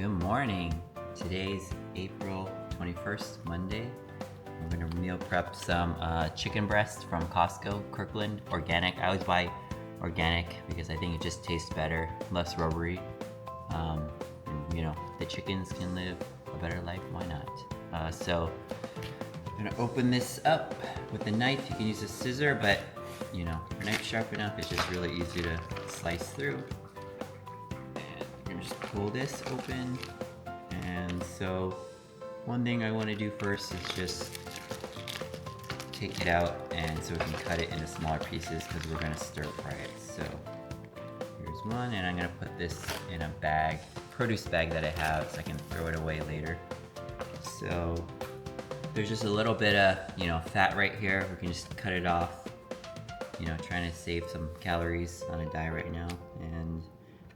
Good morning. Today's April 21st, Monday. I'm gonna meal prep some chicken breast from Costco, Kirkland, organic. I always buy organic because I think it just tastes better, less rubbery. And, you know, the chickens can live a better life, why not? So I'm gonna open this up with a knife. You can use a scissor, but you know, if your knife's sharp enough, it's just really easy to slice through. And I'm gonna just pull this open. And so one thing I want to do first is just take it out, and so we can cut it into smaller pieces because we're gonna stir fry it. So here's one, and I'm gonna put this in a bag, produce bag that I have, so I can throw it away later. So there's just a little bit of, you know, fat right here. We can just cut it off. You know, trying to save some calories on a diet right now. And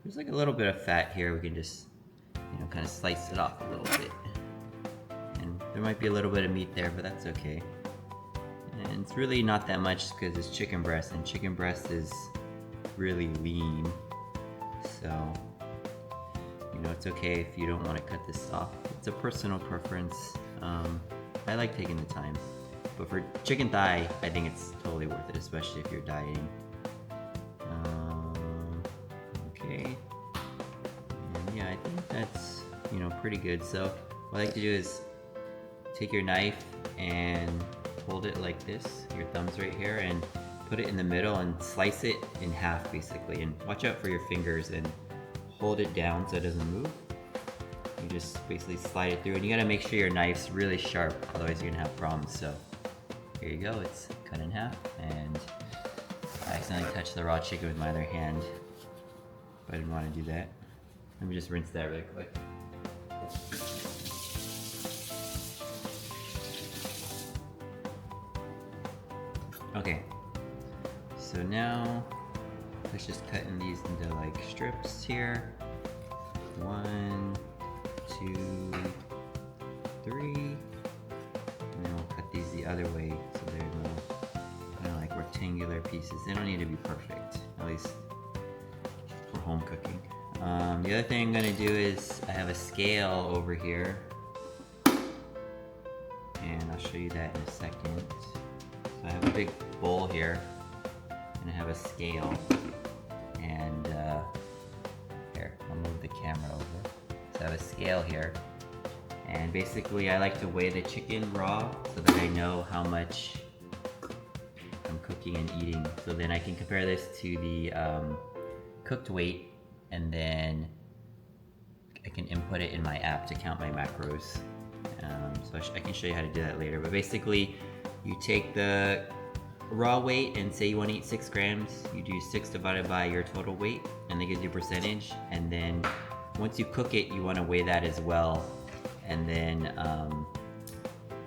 there's like a little bit of fat here. We can just, you know, kind of slice it off a little bit. And there might be a little bit of meat there, but that's okay. And it's really not that much because it's chicken breast, and chicken breast is really lean. So, you know, it's okay if you don't want to cut this off. It's a personal preference. I like taking the time. But for chicken thigh, I think it's totally worth it, especially if you're dieting. Okay. And yeah, I think that's, you know, pretty good. So what I like to do is take your knife and hold it like this, your thumbs right here, and put it in the middle and slice it in half basically. And watch out for your fingers and hold it down so it doesn't move. You just basically slide it through, and you gotta make sure your knife's really sharp, otherwise you're gonna have problems. So here you go, it's cut in half, and I accidentally touched the raw chicken with my other hand, but I didn't want to do that. Let me just rinse that really quick. Okay, so now let's just cut in these into like strips here. 1, 2, 3. And then we'll cut these the other way so they're little kind of like rectangular pieces. They don't need to be perfect, at least for home cooking. The other thing I'm gonna do is I have a scale over here, and I'll show you that in a second. So I have a big bowl here, and I have a scale, and here, I'll move the camera over. So I have a scale here. And basically I like to weigh the chicken raw so that I know how much I'm cooking and eating. So then I can compare this to the cooked weight, and then I can input it in my app to count my macros. So I can show you how to do that later. But basically you take the raw weight and say you want to eat 6 grams. You do 6 divided by your total weight, and that gives you a percentage. And then once you cook it, you want to weigh that as well. And then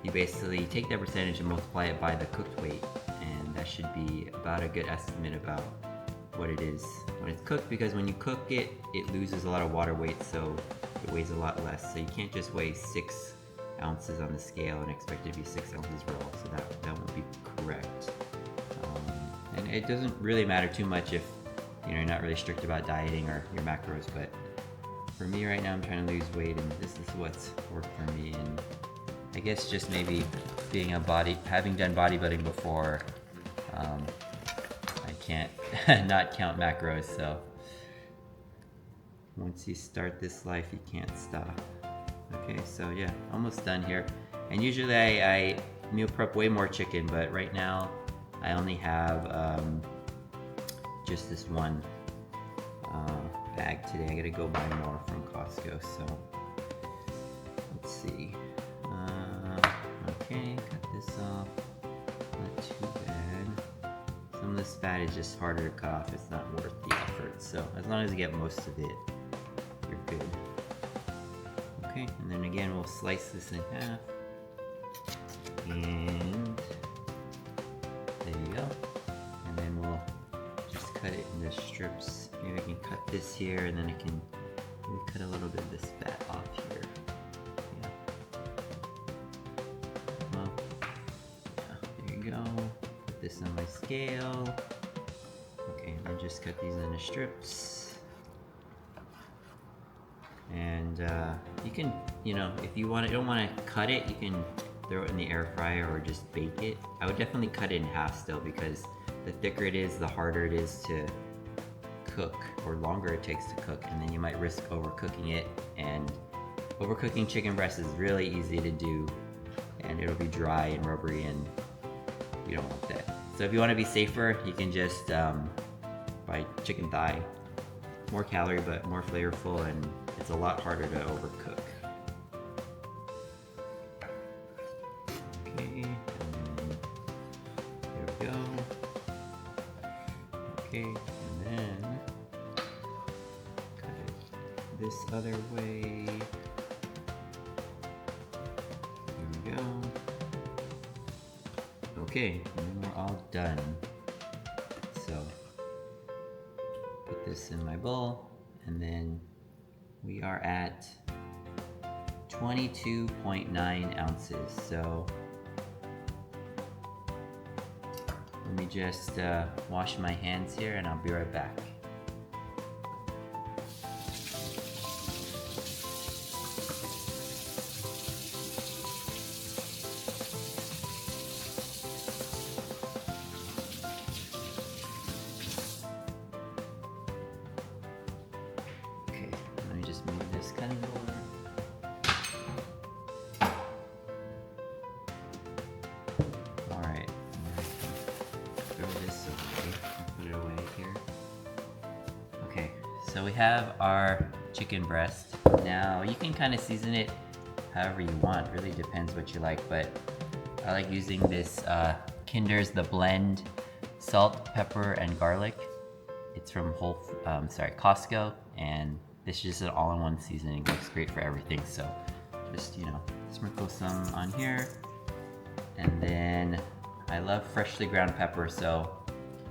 you basically take that percentage and multiply it by the cooked weight, and that should be about a good estimate about what it is when it's cooked, because when you cook it, it loses a lot of water weight, so it weighs a lot less. So you can't just weigh 6 ounces on the scale and expect it to be 6 ounces raw, so that won't be correct. And it doesn't really matter too much if, you know, you're not really strict about dieting or your macros, but for me right now, I'm trying to lose weight, and this is what's worked for me. And I guess just maybe being having done bodybuilding before, I can't not count macros. So once you start this life, you can't stop. Okay, so yeah, almost done here. And usually I meal prep way more chicken, but right now I only have just this one bag today. I gotta go buy more from Costco, so let's see. Okay, cut this off. Not too bad. Some of this fat is just harder to cut off. It's not worth the effort. So as long as you get most of it, you're good. Okay, and then again we'll slice this in half. And there you go. And then we'll just cut it into strips. Maybe I can cut this here, and then I can maybe cut a little bit of this fat off here. Yeah. Well, yeah, there you go. Put this on my scale. Okay, and then just cut these into strips. And And you can, you know, if you don't want to cut it, you can throw it in the air fryer or just bake it. I would definitely cut it in half still, because the thicker it is, the harder it is to cook, or longer it takes to cook, and then you might risk overcooking it. And overcooking chicken breast is really easy to do, and it'll be dry and rubbery, and you don't want that. So if you want to be safer, you can just buy chicken thigh. More calorie, but more flavorful, and it's a lot harder to overcook. Okay, and then there we go. Okay, and then cut it this other way. There we go. Okay, and then we're all done. So put this in my bowl, and then we are at 22.9 ounces. So let me just wash my hands here, and I'll be right back. Just move this cutting board. Alright, throw this away and put it away here. Okay, so we have our chicken breast. Now you can kind of season it however you want, really depends what you like, but I like using this Kinder's The Blend salt, pepper, and garlic. It's from Costco, and this is just an all-in-one seasoning. Works great for everything. So just, you know, sprinkle some on here. And then I love freshly ground pepper, so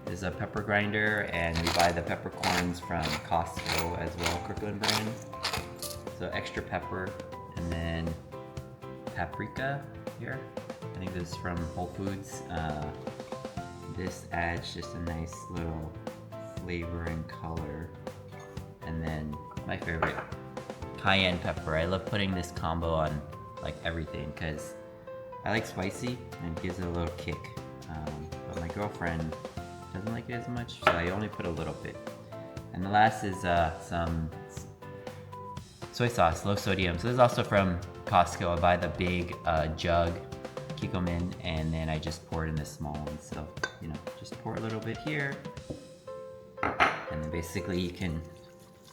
there's a pepper grinder, and we buy the peppercorns from Costco as well, Kirkland brand. So extra pepper, and then paprika here. I think this is from Whole Foods. This adds just a nice little flavor and color. And then my favorite, cayenne pepper. I love putting this combo on like everything, because I like spicy and it gives it a little kick. But my girlfriend doesn't like it as much, so I only put a little bit. And the last is some soy sauce, low sodium. So this is also from Costco. I buy the big jug, Kikkoman, and then I just pour it in the small one. So, you know, just pour a little bit here, and then basically you can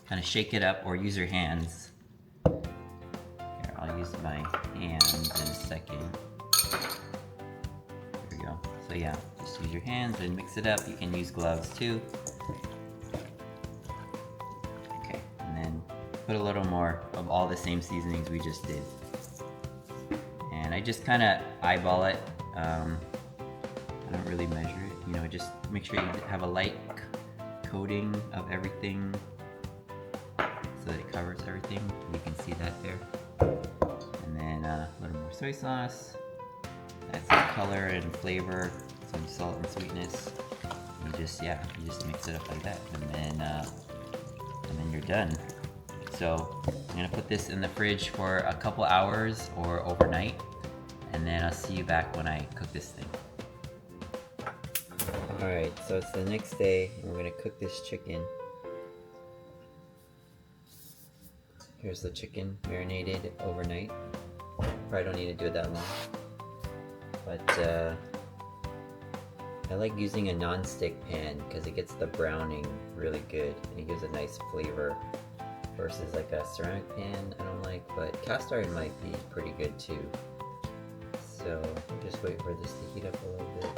kind of shake it up or use your hands. Here, I'll use my hands in a second. There we go. So yeah, just use your hands and mix it up. You can use gloves too. Okay, and then put a little more of all the same seasonings we just did. And I just kind of eyeball it. I don't really measure it. You know, just make sure you have a light coating of everything, so that it covers everything. You can see that there. And then a little more soy sauce. That's some color and flavor, some salt and sweetness. And you just mix it up like that, and then you're done. So I'm gonna put this in the fridge for a couple hours or overnight, and then I'll see you back when I cook this thing. Alright, so it's the next day, and we're gonna cook this chicken. Here's the chicken marinated overnight. Probably don't need to do it that long. But I like using a non-stick pan because it gets the browning really good, and it gives a nice flavor versus like a ceramic pan I don't like, but cast iron might be pretty good too. So I'll just wait for this to heat up a little bit.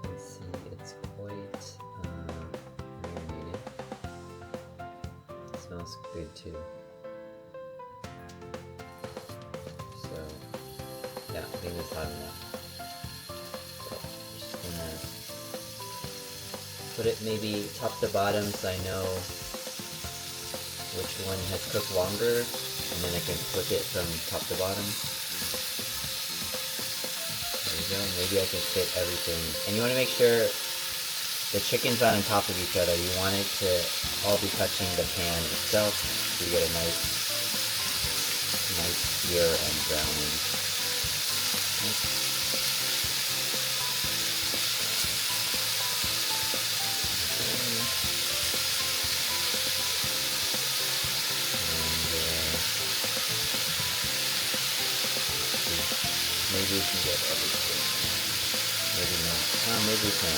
You can see it's quite marinated. It smells good too. So yeah, I think it's hot enough. So I'm just gonna put it maybe top to bottom so I know which one has cooked longer, and then I can flip it from top to bottom. There we go. Maybe I can fit everything. And you want to make sure the chicken's on top of each other. You want it to all be touching the pan itself, so you get a nice sear and browning. Maybe we can get everything. Maybe not. Oh, maybe we can.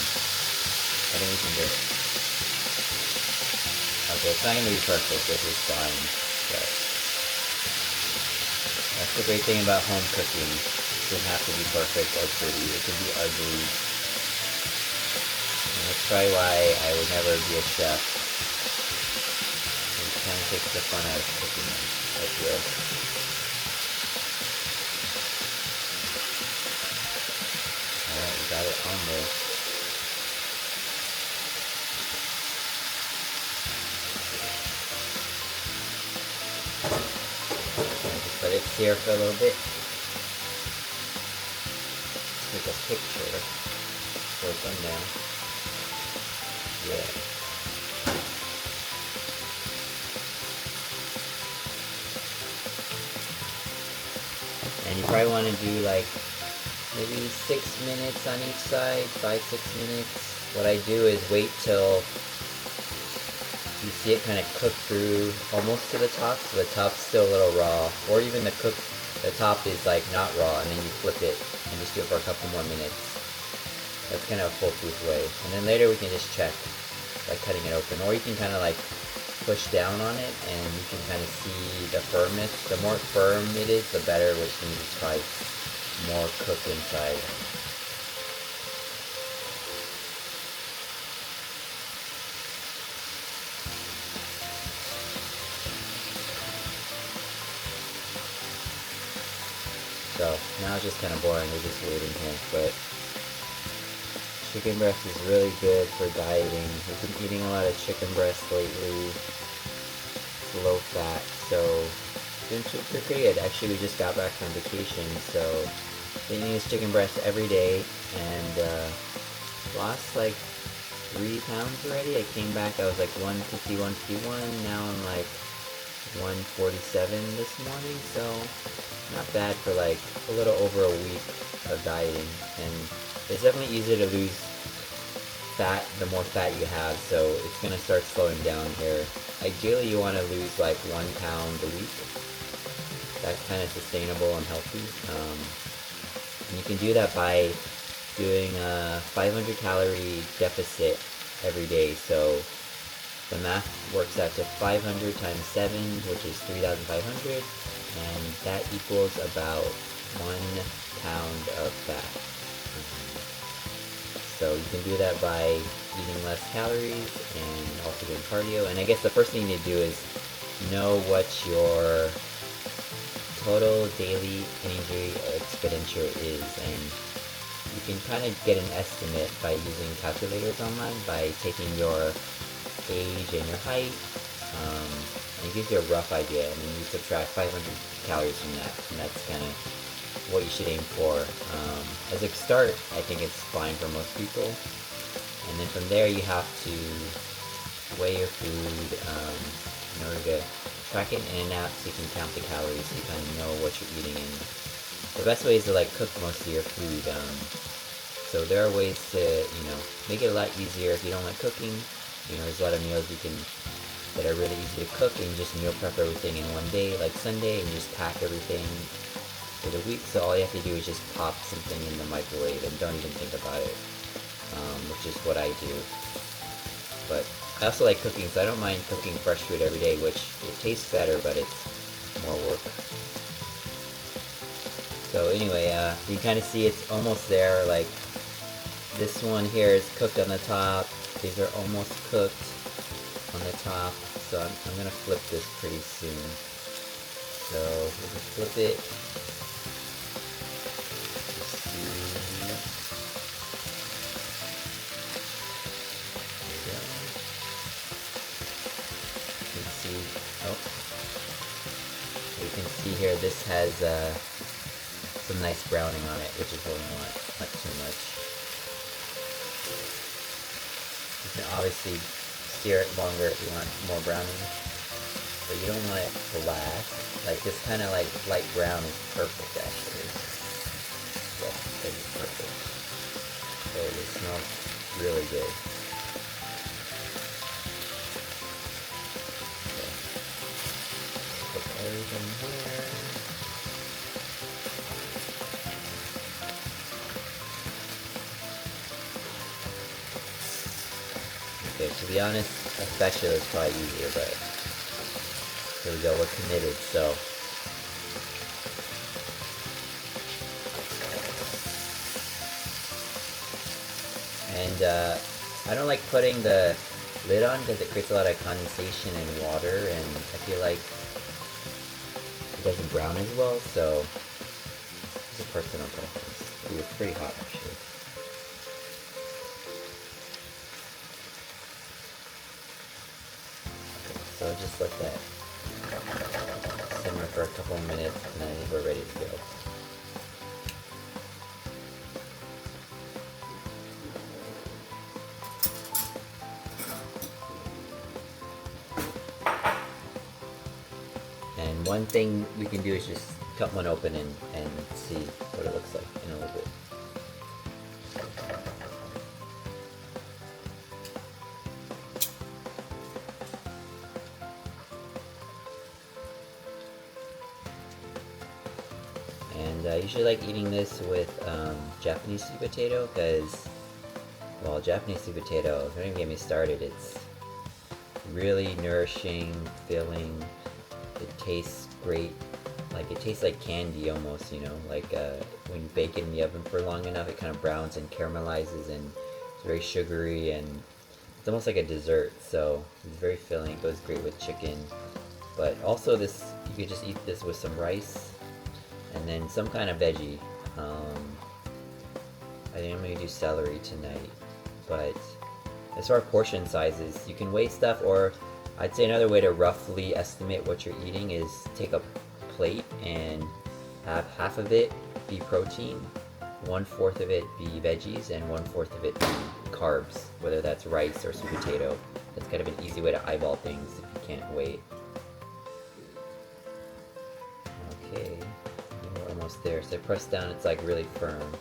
I think we can do it. Okay, it's not gonna be perfect, this is fine. But that's the great thing about home cooking. It doesn't have to be perfect or pretty. It can be ugly. And that's probably why I would never be a chef. It kind of takes the fun out of cooking, I feel. Alright, we got it on there. Just let it sear for a little bit. Take a picture. Pour some down. Yeah. And you probably want to do like maybe 6 minutes on each side, 5-6 minutes. What I do is wait till you see it kind of cook through almost to the top, so the top's still a little raw, or even the top is like not raw, and then you flip it and just do it for a couple more minutes. That's kind of a foolproof way. And then later we can just check by cutting it open, or you can kind of like push down on it and you can kind of see the firmness. The more firm it is, the better, which means it's probably more cooked inside. So now it's just kind of boring, we're just waiting here, but chicken breast is really good for dieting. We've been eating a lot of chicken breast lately. It's low fat, so it's been pretty good. Actually, we just got back from vacation, so been eating this chicken breast every day, and lost like 3 pounds already. I came back, I was like 150, 151, now I'm like 147 this morning, so not bad for like a little over a week of dieting. And it's definitely easier to lose fat the more fat you have, so it's gonna start slowing down here. Ideally you want to lose like 1 pound a week. That's kind of sustainable and healthy. And you can do that by doing a 500 calorie deficit every day. So the math works out to 500 times 7, which is 3,500, and that equals about 1 pound of fat. So you can do that by eating less calories and also doing cardio. And I guess the first thing you need to do is know what your total daily energy expenditure is, and you can kind of get an estimate by using calculators online by taking your age and your height, and it gives you a rough idea, and then you subtract 500 calories from that, and that's kind of what you should aim for. As a start, I think it's fine for most people, and then from there you have to weigh your food in order to track it in and out, so you can count the calories, so you kind of know what you're eating. And the best way is to like cook most of your food. So there are ways to, make it a lot easier if you don't like cooking. There's a lot of meals that are really easy to cook, and you just meal prep everything in one day, like Sunday, and you just pack everything for the week. So all you have to do is just pop something in the microwave and don't even think about it, which is what I do. But I also like cooking, so I don't mind cooking fresh food every day, which it tastes better, but it's more work. So anyway, you kind of see it's almost there. Like this one here is cooked on the top. These are almost cooked on the top. So I'm gonna flip this pretty soon. So we'll just flip it. You can see here, this has some nice browning on it, which is what we want, not too much. obviously sear it longer if you want more browning, but you don't want it black. Like this kind of like light brown is perfect actually. Yes, it is perfect. So it smells really good. Okay. Put everything here. Okay, to be honest, a spatula is probably easier, but here we go, we're committed, so. And I don't like putting the lid on because it creates a lot of condensation and water, and I feel like it doesn't brown as well, so it's a personal preference. Ooh, it's pretty hot actually. Okay, so just let that simmer for a couple of minutes, and then I think we're ready to go. And one thing we can do is just cut one open and see what it looks like in a little bit. And I usually like eating this with Japanese sweet potato because, well, Japanese sweet potato, don't even get me started, it's really nourishing, filling. It tastes great, like it tastes like candy almost, you know, like when you bake it in the oven for long enough, it kind of browns and caramelizes, and it's very sugary, and it's almost like a dessert, so it's very filling. It goes great with chicken, but also this, you could just eat this with some rice, and then some kind of veggie. I think I'm going to do celery tonight, but as far as portion sizes, you can weigh stuff, or I'd say another way to roughly estimate what you're eating is take a plate and have half of it be protein, 1/4 of it be veggies, and 1/4 of it be carbs, whether that's rice or sweet potato. That's kind of an easy way to eyeball things if you can't weigh. Okay, we're almost there. So I press down, it's like really firm.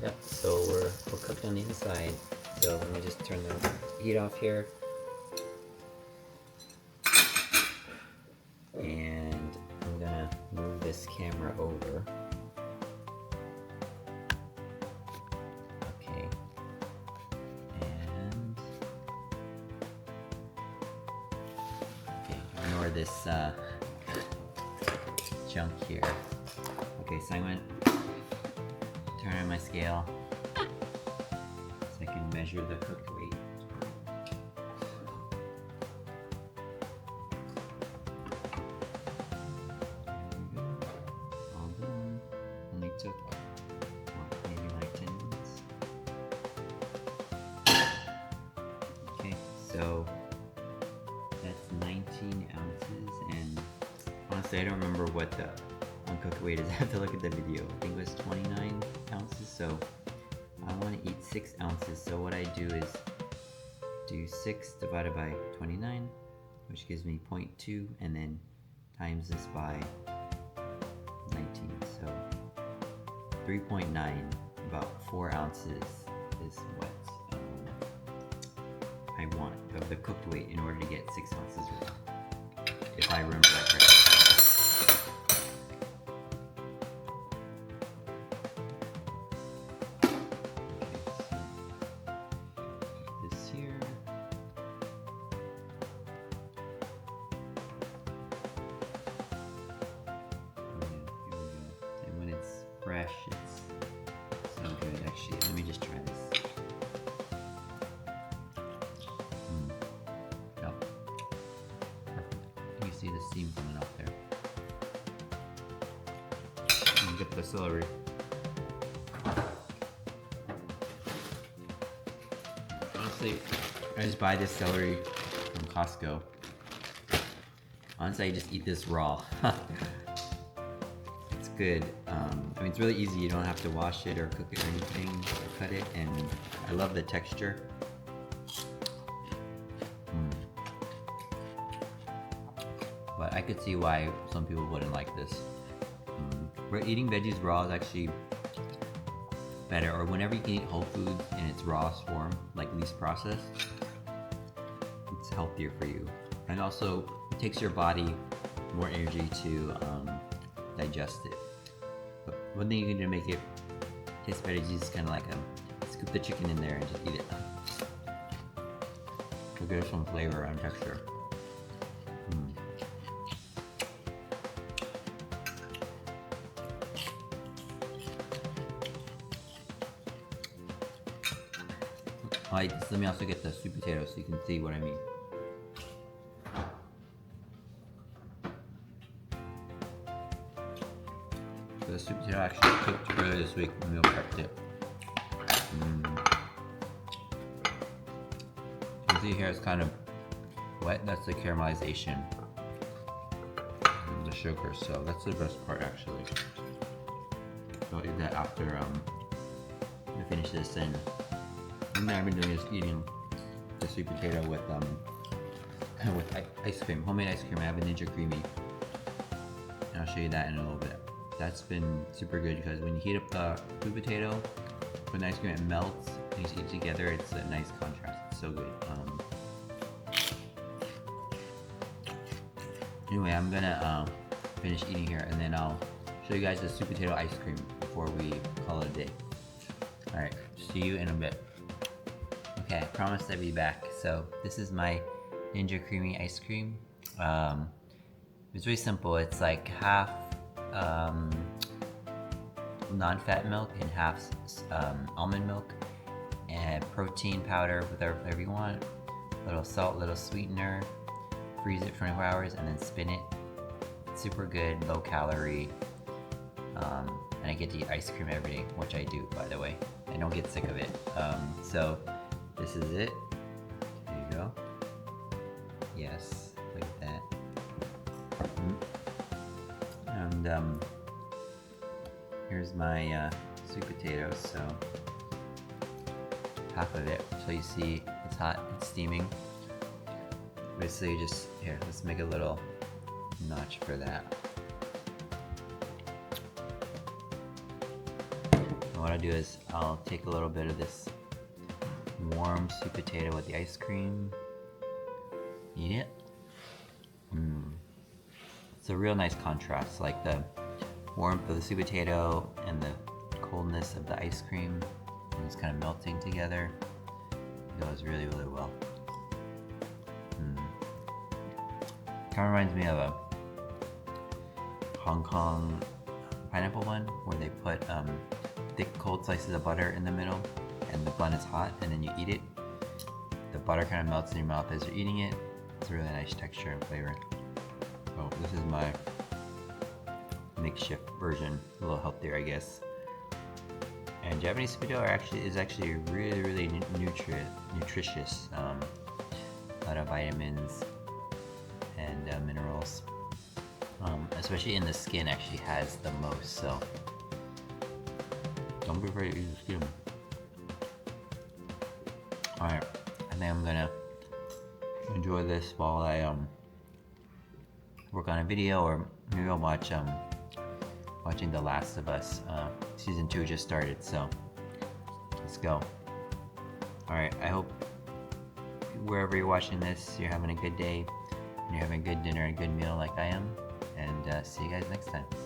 Yep, so we're cooked on the inside. So let me just turn the heat off here. And I'm gonna move this camera over. Okay. And okay, ignore this junk here. Okay, so I'm gonna turn on my scale so I can measure the cooked weight. All done. Only took maybe like 10 minutes. Okay, so that's 19 ounces, and honestly I don't remember what the uncooked weight is. I have to look at the video. I think it was 29 ounces, so I want to eat 6 ounces, so what I do is do 6 divided by 29, which gives me 0.2, and then times this by 19, so 3.9, about 4 ounces is what I want of the cooked weight in order to get 6 ounces worth, if I remember that correctly. Fresh, it's so good. Actually, let me just try this. Oh, perfect. You see the steam coming up there. Let me get the celery. Honestly, I just buy this celery from Costco. Honestly, I just eat this raw. It's good. I mean, it's really easy. You don't have to wash it or cook it or anything or cut it, and I love the texture. But I could see why some people wouldn't like this. But eating veggies raw is actually better, or whenever you can eat whole foods in its rawest form, like least processed, it's healthier for you. And also, it takes your body more energy to digest it. But one thing you can do to make it taste better is just kind of like scoop the chicken in there and just eat it. We'll get some flavor and texture. Alright, let me also get the sweet potato so you can see what I mean. So the sweet potato actually cooked earlier this week when we meal prepped it. You see here it's kind of wet. That's the caramelization and the sugar, so that's the best part actually. So I'll eat that after we finish this, and one thing I've been doing is eating the sweet potato with ice cream, homemade ice cream. I have a Ninja Creami, and I'll show you that in a little bit. That's been super good because when you heat up the sweet potato with ice cream, it melts and you just eat it together. It's a nice contrast. It's so good. Anyway, I'm gonna finish eating here, and then I'll show you guys the sweet potato ice cream before we call it a day. Alright, see you in a bit. Okay, I promised I'd be back. So this is my Ninja Creami ice cream. It's really simple. It's like half non-fat milk and half almond milk, and protein powder with whatever flavor you want. A little salt, little sweetener. Freeze it for 24 hours and then spin it. It's super good, low calorie. And I get to eat ice cream every day, which I do, by the way. I don't get sick of it. So this is it. There you go. Yes, look at that. And here's my sweet potatoes. So half of it. So you see, it's hot. It's steaming. Basically, just here. Let's make a little notch for that. And what I'll do is I'll take a little bit of this warm sweet potato with the ice cream. Eat it. It's a real nice contrast, like the warmth of the sweet potato and the coldness of the ice cream. And it's kind of melting together. It goes really, really well. Kind of reminds me of a Hong Kong pineapple bun, where they put thick cold slices of butter in the middle, and the bun is hot, and then you eat it. The butter kind of melts in your mouth as you're eating it. It's a really nice texture and flavor. So this is my makeshift version, a little healthier, I guess. And Japanese sweet potato is actually really, really nutritious. A lot of vitamins and minerals, especially in the skin, actually has the most. So don't be afraid to eat the skin. All right, I think I'm gonna enjoy this while I work on a video, or maybe I'll watch watching The Last of Us. Season 2 just started, so let's go. All right, I hope wherever you're watching this, you're having a good day, and you're having a good dinner and a good meal like I am, and see you guys next time.